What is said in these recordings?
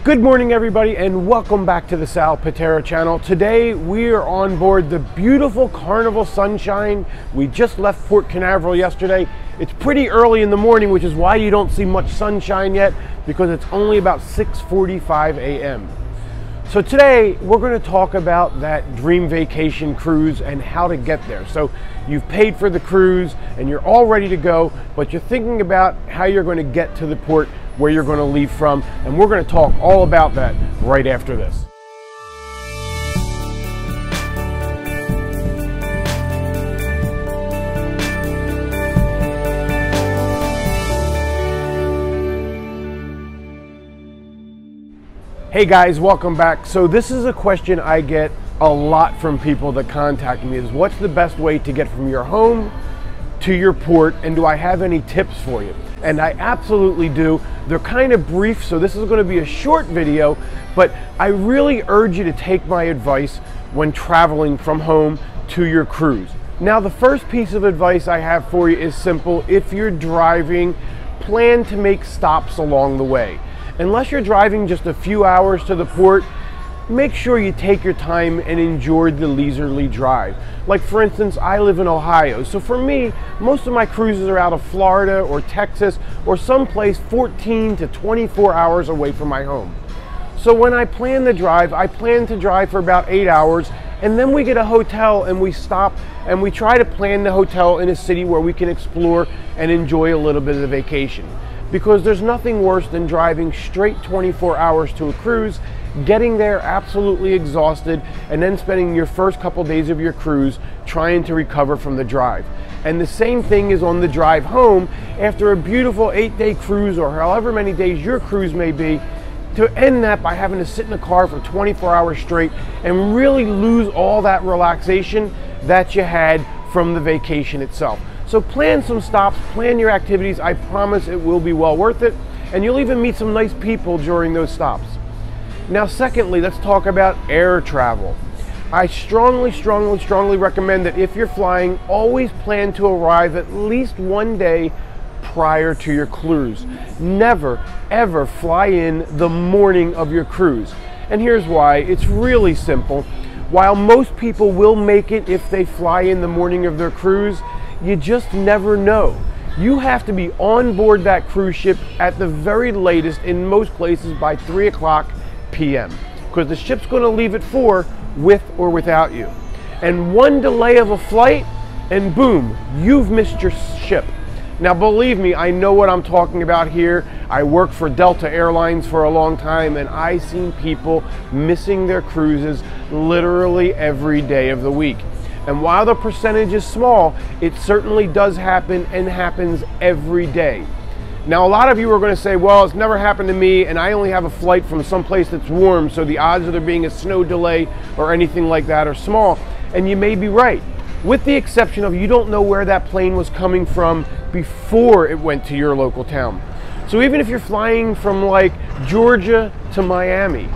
Good morning, everybody, and welcome back to the Sal Pitera channel. Today we are on board the beautiful Carnival Sunshine. We just left Port Canaveral yesterday. It's pretty early in the morning, which is why you don't see much sunshine yet, because it's only about 6:45 a.m. So today we're going to talk about that dream vacation cruise and how to get there. So you've paid for the cruise and you're all ready to go, but you're thinking about how you're going to get to the port where you're going to leave from, and we're going to talk all about that right after this. Hey guys, welcome back. So this is a question I get a lot from people that contact me, is what's the best way to get from your home to your port, and do I have any tips for you? And I absolutely do. They're kind of brief, so this is going to be a short video, but I really urge you to take my advice when traveling from home to your cruise. Now, the first piece of advice I have for you is simple. If you're driving, plan to make stops along the way. Unless you're driving just a few hours to the port, make sure you take your time and enjoy the leisurely drive. Like, for instance, I live in Ohio, so for me, most of my cruises are out of Florida or Texas or someplace 14 to 24 hours away from my home. So when I plan the drive, I plan to drive for about 8 hours, and then we get a hotel and we stop and we try to plan the hotel in a city where we can explore and enjoy a little bit of the vacation. Because there's nothing worse than driving straight 24 hours to a cruise, getting there absolutely exhausted, and then spending your first couple days of your cruise trying to recover from the drive. And the same thing is on the drive home after a beautiful 8-day cruise, or however many days your cruise may be, to end that by having to sit in the car for 24 hours straight and really lose all that relaxation that you had from the vacation itself. So plan some stops, plan your activities. I promise it will be well worth it, and you'll even meet some nice people during those stops. Now, secondly, let's talk about air travel. I strongly recommend that if you're flying, always plan to arrive at least one day prior to your cruise. Never, ever fly in the morning of your cruise. And here's why. It's really simple. While most people will make it if they fly in the morning of their cruise, you just never know. You have to be on board that cruise ship at the very latest, in most places by 3 p.m. because the ship's going to leave at 4 with or without you. And one delay of a flight and boom, you've missed your ship. Now, believe me, I know what I'm talking about here. I worked for Delta Airlines for a long time, and I've seen people missing their cruises literally every day of the week. And while the percentage is small, it certainly does happen, and happens every day. Now, a lot of you are going to say, well, it's never happened to me, and I only have a flight from someplace that's warm, so the odds of there being a snow delay or anything like that are small. And you may be right, with the exception of you don't know where that plane was coming from before it went to your local town. So even if you're flying from like Georgia to Miami,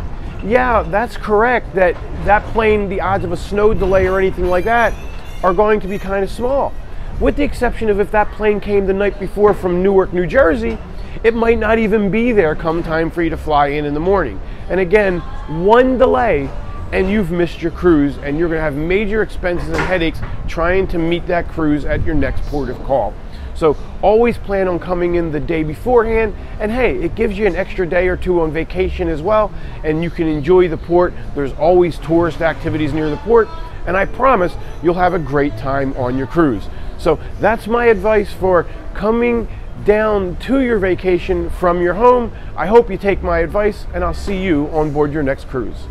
yeah, that's correct that that plane, the odds of a snow delay or anything like that are going to be kind of small. With the exception of if that plane came the night before from Newark, New Jersey, it might not even be there come time for you to fly in the morning. And again, one delay and you've missed your cruise, and you're going to have major expenses and headaches trying to meet that cruise at your next port of call. So always plan on coming in the day beforehand, and hey, it gives you an extra day or two on vacation as well, and you can enjoy the port. There's always tourist activities near the port, and I promise you'll have a great time on your cruise. So that's my advice for coming down to your vacation from your home. I hope you take my advice, and I'll see you on board your next cruise.